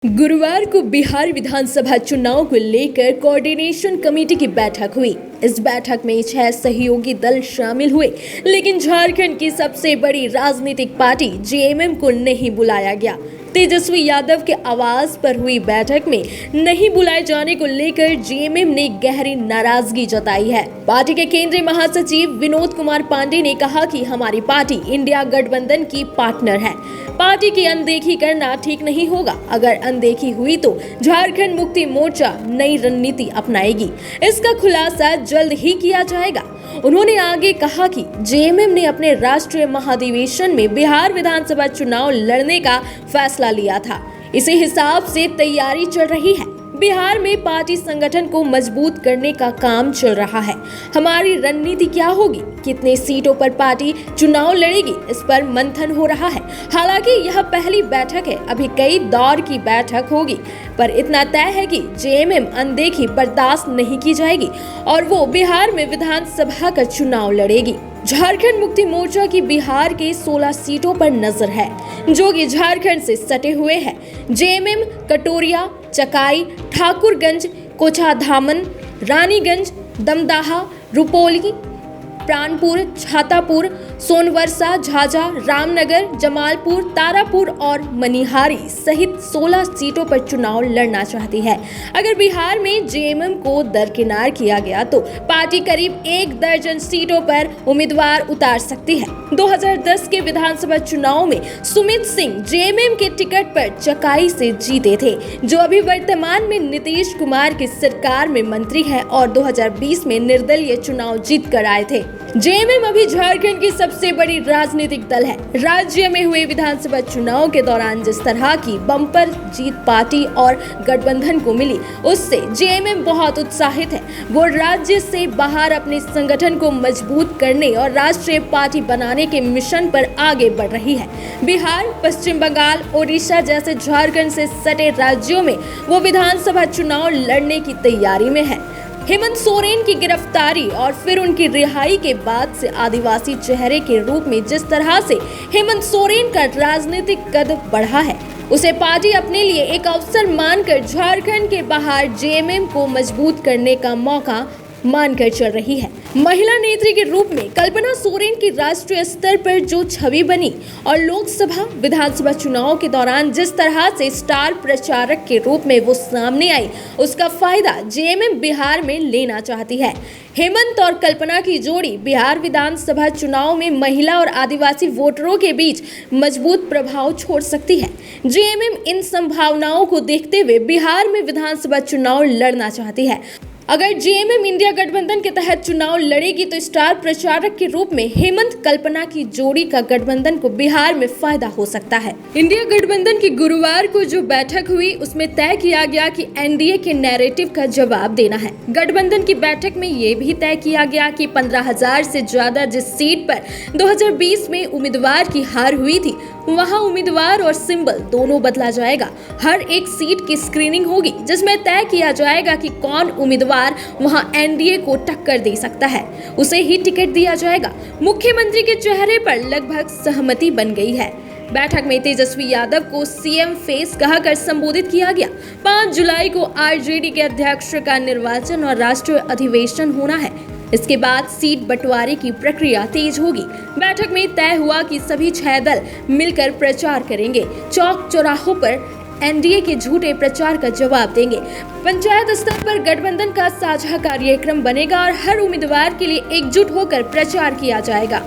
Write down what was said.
गुरुवार को बिहार विधानसभा चुनाव को लेकर कोऑर्डिनेशन कमेटी की बैठक हुई। इस बैठक में 6 सहयोगी दल शामिल हुए, लेकिन झारखंड की सबसे बड़ी राजनीतिक पार्टी जेएमएम को नहीं बुलाया गया। तेजस्वी यादव के आवाज पर हुई बैठक में नहीं बुलाए जाने को लेकर जेएमएम ने गहरी नाराजगी जताई है। पार्टी के केंद्रीय महासचिव विनोद कुमार पांडे ने कहा कि हमारी पार्टी इंडिया गठबंधन की पार्टनर है। पार्टी की अनदेखी करना ठीक नहीं होगा। अगर अनदेखी हुई तो झारखंड मुक्ति मोर्चा नई रणनीति अपनाएगी। इसका खुलासा जल्द ही किया जाएगा। उन्होंने आगे कहा कि जेएमएम ने अपने राष्ट्रीय महाधिवेशन में बिहार विधानसभा चुनाव लड़ने का फैसला लिया था। इसी हिसाब से तैयारी चल रही है। बिहार में पार्टी संगठन को मजबूत करने का काम चल रहा है। हमारी रणनीति क्या होगी, कितने सीटों पर पार्टी चुनाव लड़ेगी, इस पर मंथन हो रहा है। हालांकि यह पहली बैठक है, अभी कई दौर की बैठक होगी, पर इतना तय है कि जेएमएम अनदेखी बर्दाश्त नहीं की जाएगी और वो बिहार में विधानसभा का चुनाव लड़ेगी। झारखंड मुक्ति मोर्चा की बिहार के 16 सीटों पर नजर है, जो कि झारखंड से सटे हुए हैं। जेएमएम कटोरिया, चकाई, ठाकुरगंज, कोचाधामन, रानीगंज, दमदाहा, रुपौली, प्राणपुर, छातापुर, सोनवर्षा, झाझा, रामनगर, जमालपुर, तारापुर और मनिहारी सहित 16 सीटों पर चुनाव लड़ना चाहती है। अगर बिहार में जेएमएम को दरकिनार किया गया तो पार्टी करीब 1 दर्जन सीटों पर उम्मीदवार उतार सकती है। 2010 के विधानसभा चुनाव में सुमित सिंह जेएमएम के टिकट पर चकाई से जीते थे, जो अभी वर्तमान में नीतीश कुमार की सरकार में मंत्री है और 2020 में निर्दलीय चुनाव जीत कर आए थे। जेएमएम अभी झारखंड की सबसे बड़ी राजनीतिक दल है। राज्य में हुए विधानसभा चुनाव के दौरान जिस तरह की बम्पर जीत पार्टी और गठबंधन को मिली, उससे जेएमएम बहुत उत्साहित है। वो राज्य से बाहर अपने संगठन को मजबूत करने और राष्ट्रीय पार्टी बनाने के मिशन पर आगे बढ़ रही है। बिहार, पश्चिम बंगाल, ओडिशा जैसे झारखंड से सटे राज्यों में वो विधानसभा चुनाव लड़ने की तैयारी में है। हेमंत सोरेन की गिरफ्तारी और फिर उनकी रिहाई के बाद से आदिवासी चेहरे के रूप में जिस तरह से हेमंत सोरेन का राजनीतिक कद बढ़ा है, उसे पार्टी अपने लिए एक अवसर मानकर झारखंड के बाहर जेएमएम को मजबूत करने का मौका मानकर चल रही है। महिला नेत्री के रूप में कल्पना सोरेन की राष्ट्रीय स्तर पर जो छवि बनी और लोकसभा, विधानसभा चुनाव के दौरान जिस तरह से स्टार प्रचारक के रूप में वो सामने आई, उसका फायदा जेएमएम बिहार में लेना चाहती है। हेमंत और कल्पना की जोड़ी बिहार विधानसभा चुनाव में महिला और आदिवासी वोटरों के बीच मजबूत प्रभाव छोड़ सकती है। जेएमएम इन संभावनाओं को देखते हुए बिहार में विधानसभा चुनाव लड़ना चाहती है। अगर जेएमएम इंडिया गठबंधन के तहत चुनाव लड़ेगी तो स्टार प्रचारक के रूप में हेमंत कल्पना की जोड़ी का गठबंधन को बिहार में फायदा हो सकता है। इंडिया गठबंधन की गुरुवार को जो बैठक हुई, उसमें तय किया गया कि एनडीए के नैरेटिव का जवाब देना है। गठबंधन की बैठक में ये भी तय किया गया कि 15,000 से ज्यादा जिस सीट पर 2020 में उम्मीदवार की हार हुई थी, वहां उम्मीदवार और सिंबल दोनों बदला जाएगा। हर एक सीट की स्क्रीनिंग होगी, जिसमें तय किया जाएगा कि कौन उम्मीदवार वहां एनडीए को टक्कर दे सकता है, उसे ही टिकट दिया जाएगा। मुख्यमंत्री के चेहरे पर लगभग सहमति बन गई है। बैठक में तेजस्वी यादव को सीएम फेस कहकर संबोधित किया गया। 5 जुलाई को आरजेडी के अध्यक्ष का निर्वाचन और राष्ट्रीय अधिवेशन होना है। इसके बाद सीट बंटवारे की प्रक्रिया तेज होगी। बैठक में तय हुआ कि सभी 6 दल मिलकर प्रचार करेंगे। चौक चौराहों पर एनडीए के झूठे प्रचार का जवाब देंगे। पंचायत स्तर पर गठबंधन का साझा कार्यक्रम बनेगा और हर उम्मीदवार के लिए एकजुट होकर प्रचार किया जाएगा।